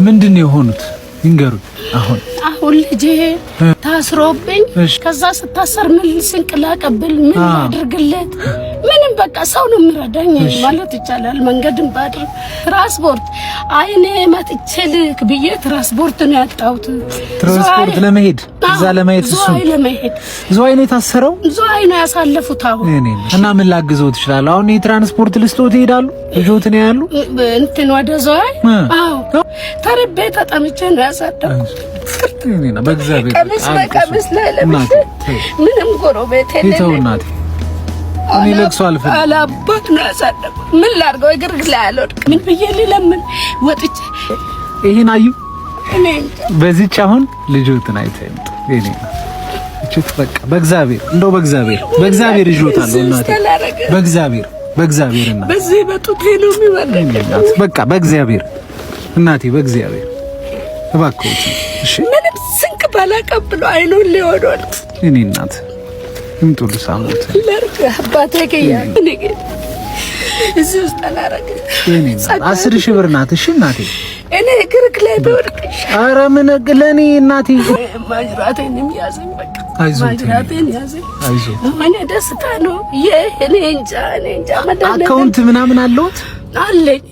ምንድነው የሆኑት? ይንገሩ። አሁን ልጄ ታስሮብኝ ከዛ ስታሰር ምን ስንቅላ ቀብል ምን ያድርግለት? ምንም በቃ ሰው ነው የሚረዳኝ ማለት ይቻላል። መንገድን ባድር ትራንስፖርት አይኔ መጥቼልክ ብዬ ትራንስፖርት ነው ያጣሁት። ትራንስፖርት ለመሄድ እዛ ለማየት እሱ ዞይ ነው ታሰረው ዞይ ነው ያሳለፉት። አሁን እና ምን ላግዘው ትችላል? አሁን የትራንስፖርት ልስቶት ይሄዳሉ ልጆት ነው ያሉ እንትን ወደ ዞይ ተርቤ ተጠምቼ ነው ያሳደኩት። እኔና በእግዚአብሔር ቀምስ ለለምሽ ምንም ጎረቤት የለም። እኔ ለቅሶ አልፈልግም። አላባት ነው ያሳደኩት። ምን ላድርገው? እግርግ ላይ አልወድቅ ምን ብዬ ለምን ወጥቼ ይሄን አዩ እኔ በዚህች አሁን ልጆትን አይተምጡ እኔና እቺት በቃ በእግዚአብሔር እንደው በእግዚአብሔር ይጆታል እናቴ በእግዚአብሔር እና በዚህ በጡቴ ነው የሚወርደኝ እናት በቃ በእግዚአብሔር እናቴ በእግዚአብሔር እባክዎት እሺ ምንም ስንቅ ባላቀብሎ አይኑን ሊወዶል እኔ እናት እንቱል ሳሙት ለርክ አባቴ ከያ እኔ እዚህ ውስጥ አላረገ እኔ 10,000 ብር ናት። እሺ እናቴ እኔ ግርክ ላይ በወርቅሽ ኧረ ምን ለኔ እናቴ ማጅራቴንም ያዘኝ በቃ ማጅራቴን ያዘኝ እኔ ደስታ ነው እኔ እንጃ መዳን አካውንት ምናምን አለውት አለኝ።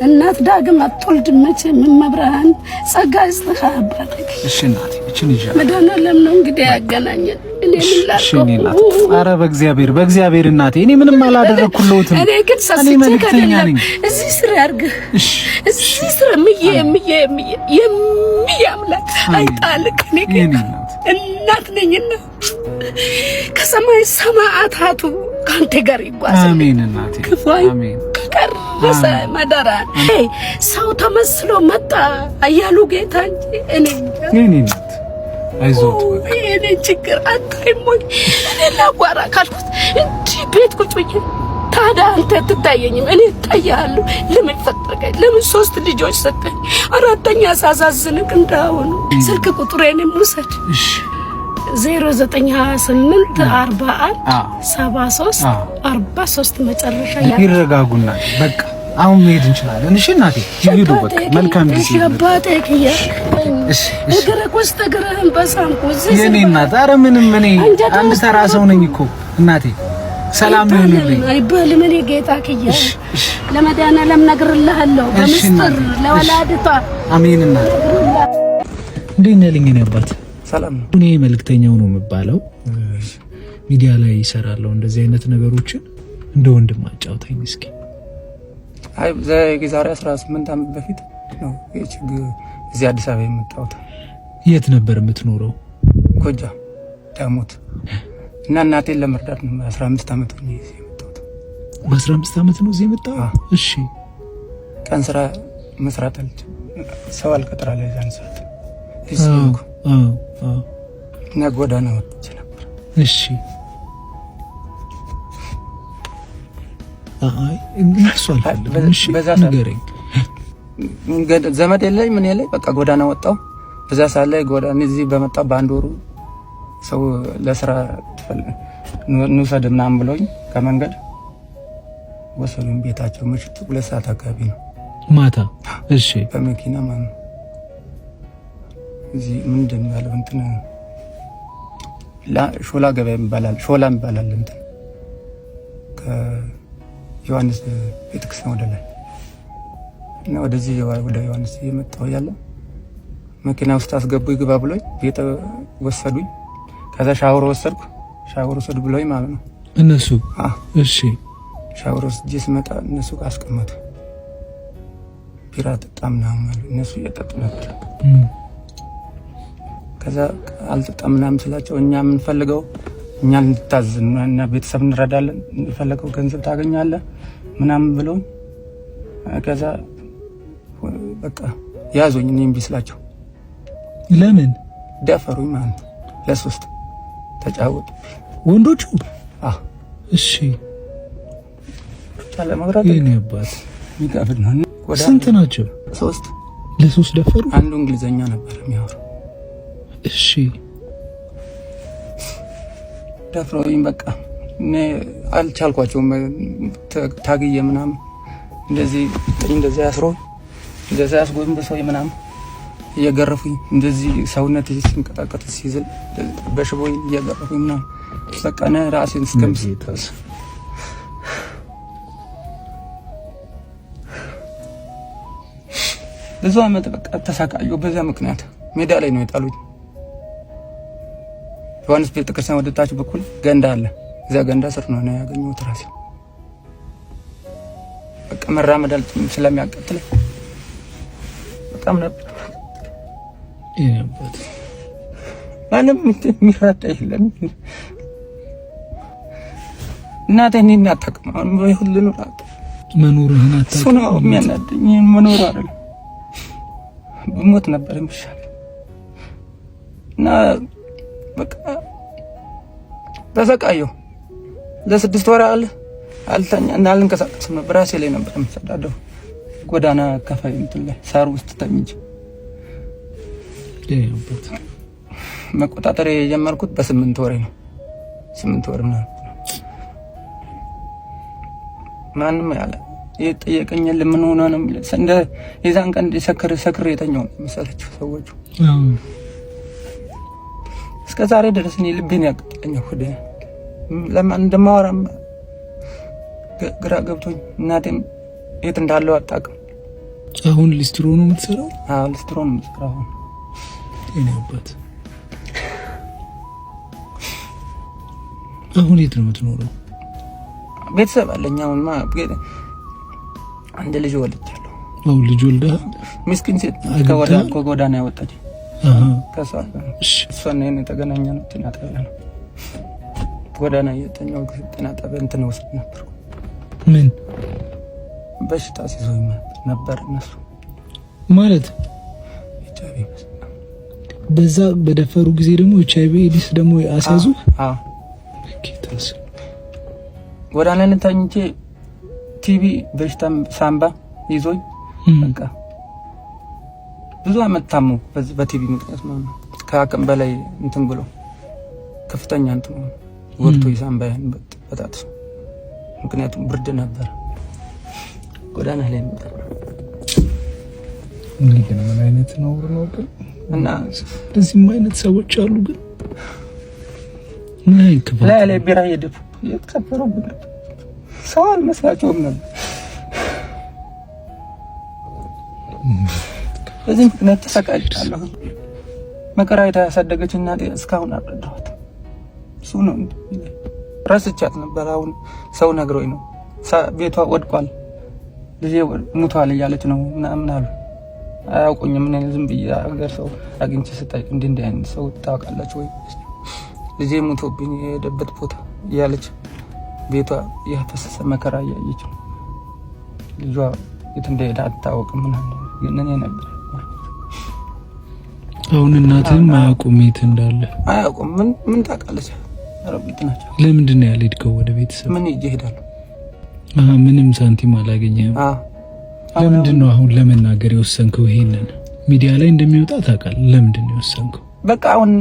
እናት ዳግም አትወልድም መቼም መብራን ጸጋ ይስተኻባት። እሺ እናቴ እቺን ይዣ መድኃኒዓለም ነው እንግዲህ ያገናኘን። እኔ ምን ላድርግ? ኧረ በእግዚአብሔር እናቴ እኔ ምንም አላደረኩልዎትም። እኔ ግን መልእክተኛ ነኝ። እዚህ ስራ ያርግህ። እዚህ ስራ የሚያምላክ አይጣልቅ። እኔ ግን እናት ነኝና ከሰማይ ሰማዕታቱ ካንተ ጋር ይጓዝ። አሜን እናቴ አሜን። ከቀረሰ መደራ ሰው ተመስሎ መጣ አያሉ ጌታ እንጂ እኔ እናት አይዞት እኔ ችግር አታይሞኝ እኔ ላጓራ ካልኩት እንጂ ቤት ቁጭ ብዬ ታዲያ አንተ ትታየኝም እኔ እታያለሁ። ለምን ፈጠርከኝ? ለምን 3 ልጆች ሰጠኝ? አራተኛ ሳሳዝንክ እንዳሁኑ ስልክ ቁጥሬንም ውሰድ። እሺ 0928 41 73 43 መጨረሻ ይረጋጉና በቃ አሁን መሄድ እንችላለን። እሺ እናቴ ይሄዱ በቃ መልካም ጊዜ አባቴ ከያ እሺ እግረኩስ ተግረህን በሳምኩ የኔ እናት ኧረ ምንም እኔ አንድ ተራ ሰው ነኝ እኮ እናቴ ሰላም ይሁንልኝ አይባልም። እኔ ጌታ ከያ ለመድኃኒዓለም ነግርልሃለሁ በምስጢር ለወላዲቷ አሜን እናት እንዴት ነህ ልኝ ነው አባት ሰላም ነው። እኔ መልእክተኛው ነው የምባለው ሚዲያ ላይ ይሰራለሁ እንደዚህ አይነት ነገሮችን እንደ ወንድም አጫውተኝ እስኪ። አይ ዛሬ 18 ዓመት በፊት ነው እዚህ አዲስ አበባ የመጣሁት። የት ነበር የምትኖረው? ጎጃም ዳሞት እና እናቴን ለመርዳት ነው 15 ዓመት ነው እዚህ የመጣሁት። በ15 ዓመት ነው እዚህ የመጣው? እሺ ቀን ስራ መስራት አልችልም። ሰው አልቀጥራለ ያን ሰዓት እና ጎዳና ወጥቼ ነበር። እሺ አይ እንግዲህ በዛ ንገረኝ። ዘመድ የለኝ ምን የለኝ በቃ ጎዳና ወጣው። በዛ ሰዓት ላይ ጎዳና እዚህ በመጣ በአንድ ወሩ ሰው ለስራ እንውሰድ ምናምን ብሎኝ ከመንገድ ወሰዱኝ ቤታቸው። ምሽት 2 ሰዓት አካባቢ ነው ማታ። እሺ በመኪና ማለት ነው። እዚህ ምንድን ያለው እንትን ሾላ ገበያ ይባላል። ሾላ ይባላል እንትን ከዮሐንስ ቤተክርስቲያን ወደ ላይ እና ወደዚህ ወደ ዮሐንስ የመጣው ያለ መኪና ውስጥ አስገቡ ይግባ ብሎኝ ቤት ወሰዱኝ። ከዛ ሻወር ወሰድኩ። ሻወር ወሰዱ ብሎኝ ማለት ነው እነሱ። እሺ ሻወር ወስጄ ስመጣ እነሱ አስቀመጡ። ቢራ ጠጣም ነው ማለት እነሱ እየጠጡ ነበር። ከዛ አልጠጣም ምናምን ስላቸው እኛ የምንፈልገው እኛ እንድታዝና ቤተሰብ እንረዳለን እንፈልገው ገንዘብ ታገኛለህ ምናምን ብለው ከዛ በቃ ያዞኝ። እኔም ቢስላቸው ለምን ደፈሩኝ ማለት ለሶስት ተጫወቱ ወንዶቹ። እሺ ታለ ማብራት የኔ አባት ይጋብድ ነው። ስንት ናቸው? 3 ለሶስት ደፈሩ። አንዱ እንግሊዘኛ ነበር የሚያወራው። እሺ ደፍረውኝ በቃ እኔ አልቻልኳቸውም። ታግዬ ምናምን እንደዚህ ያስሮ እንደዛ ያስጎንብሰው ምናምን እየገረፉኝ እንደዚህ ሰውነት ሲንቀጣቀጥ ሲዝል በሽቦይ እየገረፉኝ ምናምን በቃ ነው ራሴን እስከምስታስ ብዙ አመት በቃ ተሰቃየሁ። በዛ ምክንያት ሜዳ ላይ ነው የጣሉኝ። ዮሐንስ ቤተክርስቲያን ወደ ታች በኩል ገንዳ አለ። እዛ ገንዳ ስር ነው ያገኘሁት ራሴ። በቃ መራመድ ስለሚያቀጥለኝ በጣም ነበር ይነበት ማንም የሚረዳ የለም። እናቴ እኔን አታውቅም። ሁሉን ራቅ መኖርህን አታውቅም። እሱ ነው የሚያናደኝ። መኖር አይደለም ብሞት ነበር የሚሻል እና በቃ ተሰቃየሁ። ለ6 ወር አልተኛ እና አልንቀሳቀስም ነበር። ራሴ ላይ ነበር የምሰዳደው። ጎዳና ከፋይ እንትን ላይ ሳር ውስጥ ተኝቼ ይነበት መቆጣጠር የጀመርኩት በ8 ወሬ ነው። 8 ወር ነው ማንም ያለ የጠየቀኝ ለምን ሆነ ነው እንደ የዛን ቀን ሰክር የተኛው መሰለችው ሰዎቹ። እስከ ዛሬ ድረስ እኔ ልቤን ያቅጠኛው ወደ ለማን እንደማወራም ግራ ገብቶኝ እናቴም የት እንዳለው አጣቅም። አሁን ሊስትሮ ነው የምትሰራው? አዎ ሊስትሮ ነው የምትሰራው። ይነበት አሁን የት ነው የምትኖረው? ቤተሰብ አለኝ። አሁንማ አንድ ልጅ ወልጃለሁ። አሁን ልጅ ወልደህ? ምስኪን ሴት ከጎዳና ያወጣች ከሷ እሷና እኔ ተገናኘን። ጤና ጣቢያ ነው ጎዳና የተኛው ጤና ጣቢያ እንትን ወስድ ነበር። ምን በሽታ ሲዞኝ ነበር እነሱ ማለት HIV በዛ በደፈሩ ጊዜ ደግሞ HIV ኤዲስ ደግሞ አሳዙ። አዎ ኪታስ ጎዳና ላይ ተኝቼ ቲቪ በሽታም ሳምባ ይዞኝ በቃ ብዙ አመት ታመምኩ። በቲቪ ምክንያት ማለት ነው። ከአቅም በላይ እንትን ብሎ ከፍተኛ እንትን ወርቶ ይሳምባዬን በጣት ምክንያቱም ብርድ ነበር። ጎዳና ላይ ነበር። ምን አይነት ነው ግን እና እንደዚህም አይነት ሰዎች አሉ። ግን ምን አይከፋ ላይ ቢራ የደፉ የተከፈረው ሰው አልመስላቸውም ነበር። በዚህ ምክንያት ተሰቃይቻለሁ። መከራ ያሳደገች እናቴ እስካሁን አልረዳኋት። እሱ ነው ረስቻት ነበር። አሁን ሰው ነግሮኝ ነው ቤቷ ወድቋል፣ ልጄ ሙቷል እያለች ነው ምናምን አሉ። አያውቁኝም። ምን ዝም ብዬ አገር ሰው አግኝቼ ስጠይቅ እንዲህ አይነት ሰው ታውቃላችሁ ወይ ልጄ ሙቶብኝ የሄደበት ቦታ እያለች ቤቷ ያፈሰሰ መከራ እያየች ነው። ልጇ የት እንደሄደ አታውቅም ምናምን ግን እኔ ነበር። አሁን እናትህም አያውቁም የት እንዳለ? አያውቁም። ምን ታውቃለች? አረቢት ናቸው። ለምንድን ነው ያልሄድከው ወደ ቤተሰብ? ምን ይሄዳሉ? ምንም ሳንቲም አላገኘህም? ለምንድን ነው አሁን ለመናገር የወሰንከው? ይሄንን ሚዲያ ላይ እንደሚወጣ ታውቃለህ። ለምንድን ነው የወሰንከው? በቃ አሁን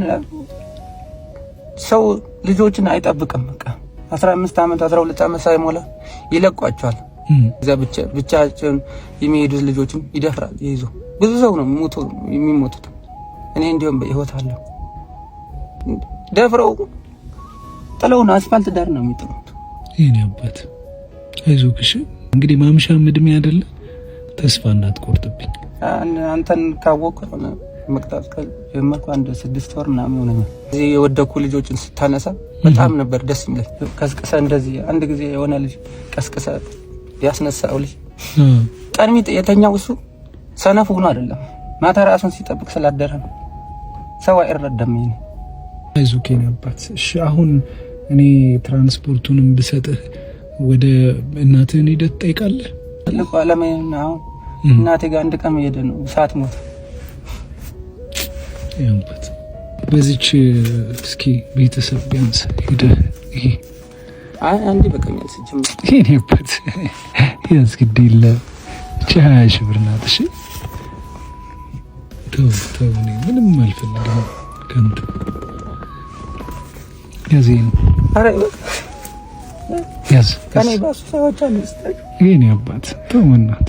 ሰው ልጆችን አይጠብቅም። በቃ 15 አመት 12 አመት ሳይሞላ ይለቋቸዋል። እዛ ብቻቸውን የሚሄዱ ልጆችን ይደፍራል ይይዙ። ብዙ ሰው ነው የሚሞቱት። እኔ እንዲያውም በህይወት አለው ደፍረው ጥለውን አስፋልት ዳር ነው የሚጥሉት። የኔ አባት አይዞህ እሺ። እንግዲህ ማምሻም እድሜ አይደለ፣ ተስፋ እንዳትቆርጥብኝ። አንተን ካወቅኩ መቅጣት ጀመርኩ 6 ወር ምናምን ሆነኛል። እዚህ የወደኩ ልጆችን ስታነሳ በጣም ነበር ደስ የሚለኝ። ቀስቀሰ እንደዚህ አንድ ጊዜ የሆነ ልጅ ቀስቀሰ ያስነሳው ልጅ ቀንሚጥ የተኛው እሱ ሰነፍ ሆኖ አይደለም፣ ማታ ራሱን ሲጠብቅ ስላደረ ነው። ሰው አይረዳም። ይሄን አይዞህ የኔ አባት እሺ። አሁን እኔ ትራንስፖርቱንም ብሰጥህ ወደ እናትህን ሄደህ ትጠይቃለህ? ትልቁ ዓላማዬና አሁን እናቴ ጋር አንድ ቀን መሄድ ነው ሳትሞት። ያንበት በዚች እስኪ ቤተሰብ ቢያንስ ሄደህ ይሄ አንዴ በቀኛል ሲጀምር የኔ አባት ያስግድል 20 ሺህ ብር ናት። እሺ ተው እኔ ምንም አልፈልግም ከንቱ ያዘኝ። አረ ያዝ ከኔ ባሱ ሰዎች አሉ። የኔ አባት ተው እናት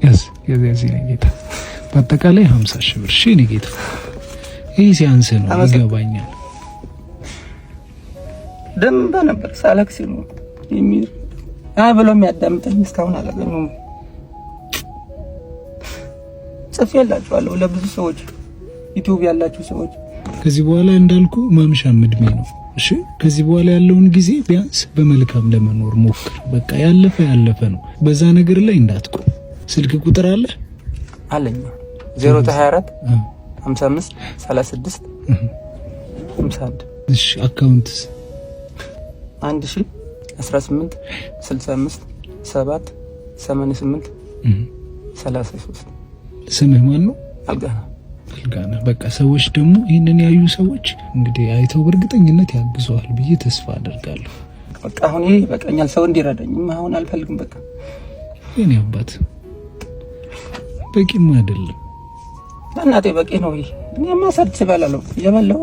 ያዝ ጌታ በአጠቃላይ 50,000 ብር። እሺ እኔ ጌታ ይሄ ሲያንስ ነው ይገባኛል። ደምባ ነበር ሳላክሲ ነው የሚል ብሎ የሚያዳምጠኝ እስካሁን አላገኘሁም። ጽፌላችኋለሁ ለብዙ ሰዎች ዩቲዩብ ያላችሁ ሰዎች። ከዚህ በኋላ እንዳልኩ ማምሻም እድሜ ነው። እሺ ከዚህ በኋላ ያለውን ጊዜ ቢያንስ በመልካም ለመኖር ሞክር። በቃ ያለፈ ነው። በዛ ነገር ላይ እንዳትቆም። ስልክ ቁጥር አለ አለኝ 024 55 36 51። እሺ አካውንትስ 1018 65 7 88 33። ስምህ ማን ነው? አልጋና። በቃ ሰዎች ደግሞ ይሄንን ያዩ ሰዎች እንግዲህ አይተው በእርግጠኝነት ያግዙሃል ብዬ ተስፋ አደርጋለሁ። በቃ አሁን ይሄ በቃኛል። ሰው እንዲረዳኝ አሁን አልፈልግም። በቃ የኔ አባት በቂም አይደለም እናቴ በቂ ነው። ይሄ እኔማ ሰርች እበላለሁ እየበላሁ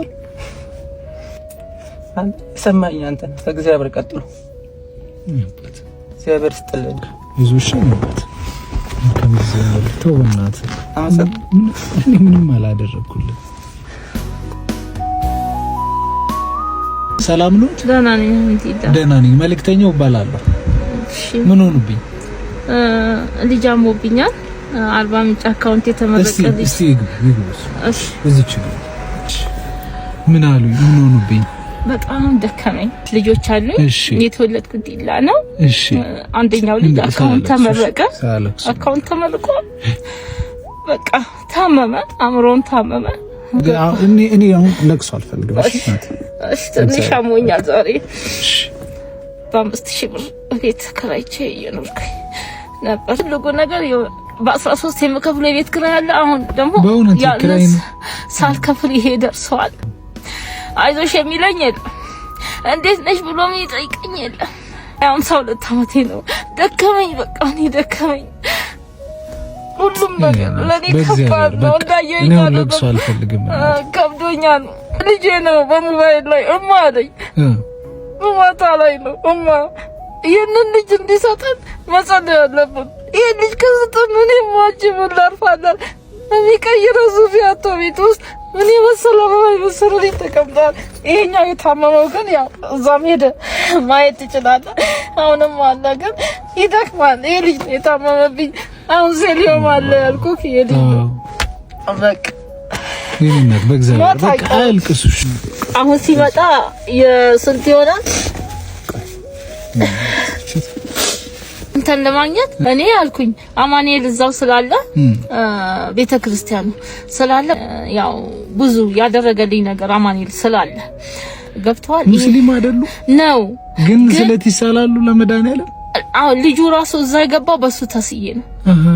አንተ ሰማኝ። አንተ ከእግዚአብሔር ቀጥሎ እግዚአብሔር ይስጥልኝ። ብዙሽ ነውት ከመዘመር ተወናት ምንም አላደረኩልኝ። ሰላም ነው? ደህና ነኝ። ደህና ነኝ። መልእክተኛው እባላለሁ። ምን ሆነብኝ? ልጅ አሞብኛል። 40 ምንጭ አካውንት የተመረቀልኝ። እስቲ ይግቡ። እሺ እዚች ምን አሉ? ምን ሆነብኝ? በጣም ደከመኝ። ልጆች አሉኝ። የተወለድኩት ዲላ ነው። እሺ አንደኛው ልጅ አካውንት ተመረቀ። አካውንት ተመርቆ በቃ ታመመ፣ አምሮን ታመመ። እኔ አሁን ለቅሶ አልፈልግም። እሺ ትንሽ አሞኛል ዛሬ። በ5,000 ብር ቤት ተከራይቼ እየኖርኩኝ ነበር። ሁሉ ነገር በ13 የምከፍለው የቤት ኪራይ አለ። አሁን ደግሞ ያለስ ሳልከፍል ይሄ ደርሰዋል። አይዞሽ የሚለኝ የለም። እንዴት ነሽ ብሎ የሚጠይቀኝ የለም። 52 ዓመቴ ነው። ደከመኝ፣ በቃ እኔ ደከመኝ። ሁሉም ነገር ለኔ ከባድ ነው። እንዳየኝ ነው። ለቅሶ አልፈልግም። ከብዶኛል። ልጄ ነው በሞባይል ላይ እማ አለኝ። በማታ ላይ ነው እማ ይህንን ልጅ እንዲሰጠን መጸለይ አለብን። ይህ ልጅ ከሰጠን እኔ ማጅብ ላርፋለን። የሚቀይረው ዙፊያቶ ቤት ውስጥ ምን የመሰለ በመሰለ ላይ ተቀምጧል። ይሄኛው የታመመው ግን ያው እዛም ሄደ ማየት ትችላለህ። አሁንም አለ ግን ይደክማል። ይሄ ልጅ የታመመብኝ አሁን ሴሊዮም አለ ያልኩህ ይሄ ልጅ በቃ ይሄንን በእግዚአብሔር በቃ አልቅሱሽ። አሁን ሲመጣ የስንት ይሆናል እንትን ለማግኘት እኔ ያልኩኝ አማኑኤል እዛው ስላለ ቤተክርስቲያኑ ስላለ ያው ብዙ ያደረገልኝ ነገር አማኑኤል ስላለ ገብቷል። ሙስሊም አይደሉ ነው ግን ስለት ይሳላሉ ለመድኃኒዓለም። አዎ ልጁ ራሱ እዛ የገባው በሱ ተስዬ ነው።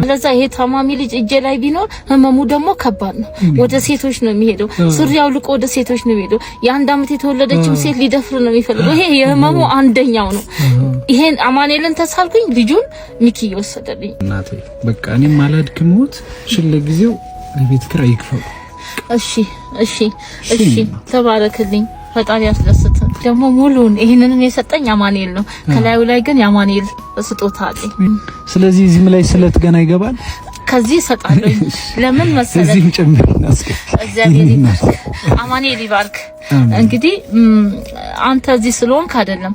ለዛ ይሄ ታማሚ ልጅ እጄ ላይ ቢኖር ህመሙ ደግሞ ከባድ ነው። ወደ ሴቶች ነው የሚሄደው። ሱሪያው ልቆ ወደ ሴቶች ነው የሚሄደው። የ1 ዓመት የተወለደችው ሴት ሊደፍር ነው የሚፈልገው። ይሄ የህመሙ አንደኛው ነው። ይሄን አማኑኤልን ተሳልኩኝ። ልጁን ሚኪ ወሰደልኝ። እናቴ በቃ እኔም አላድክሞት ለጊዜው ለቤት ኪራይ ይክፈሉ። እሺ ተባረክልኝ። ፈጣሪ ያስደስት። ደግሞ ሙሉን ይሄንንም የሰጠኝ አማኑኤል ነው። ከላዩ ላይ ግን የአማኑኤል ስጦታ አለኝ። ስለዚህ እዚህም ላይ ስለት ገና ይገባል። ከዚህ ሰጣለኝ። ለምን መሰለህ? እዚህም ጨምር እናስከፍ። እግዚአብሔር ይባርክ፣ አማኑኤል ይባርክ። እንግዲህ አንተ እዚህ ስለሆንክ አይደለም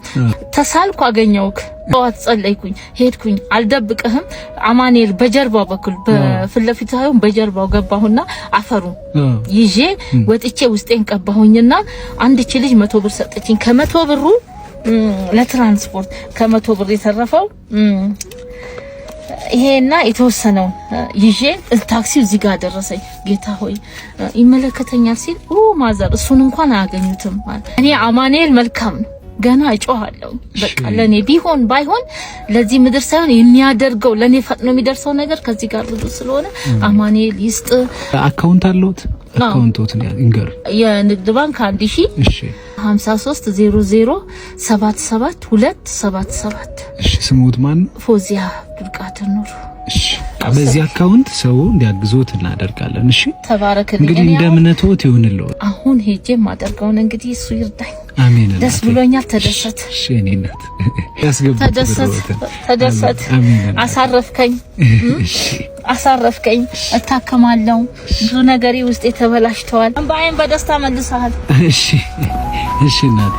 ተሳልኩ፣ አገኘውክ፣ ጠዋት ጸለይኩኝ፣ ሄድኩኝ። አልደብቅህም። አማኑኤል በጀርባው በኩል በፊት ለፊት ሳይሆን በጀርባው ገባሁና አፈሩ ይዤ ወጥቼ ውስጤን ቀባሁኝና አንድች ልጅ 100 ብር ሰጠችኝ። ከ100 ብሩ ለትራንስፖርት ከ100 ብር የተረፈው ይሄና የተወሰነው ይዤ ታክሲው እዚህ ጋር ደረሰኝ። ጌታ ሆይ ይመለከተኛል ሲል ማዘር እሱን እንኳን አያገኙትም ማለት እኔ አማኑኤል መልካም ነው። ገና እጮሃለሁ። በቃ ለኔ ቢሆን ባይሆን ለዚህ ምድር ሳይሆን የሚያደርገው ለኔ ፈጥኖ የሚደርሰው ነገር ከዚህ ጋር ብዙ ስለሆነ አማኑኤል ይስጥ። አካውንት አለውት? አካውንቶት ነው ይንገር። የንግድ ባንክ 1000 እሺ 5300777277 እሺ። ስሙት ማን? ፎዚያ ዱርቃት ኑሩ። እሺ በዚህ አካውንት ሰው እንዲያግዞት እናደርጋለን። እሺ ተባረክልኝ። እንግዲህ እንደ እምነቶት ይሁንልዎ። አሁን ሄጄ ማደርገውን እንግዲህ እሱ ይርዳኝ። አሜን። ደስ ብሎኛል። ተደሰት። እሺ እኔ እናት ያስገባ። ተደሰት። አሳረፍከኝ። እሺ አሳረፍከኝ። እታከማለሁ። ብዙ ነገሬ ውስጥ የተበላሽተዋል። እንባዬን በደስታ መልሰሃል። እሺ እናቴ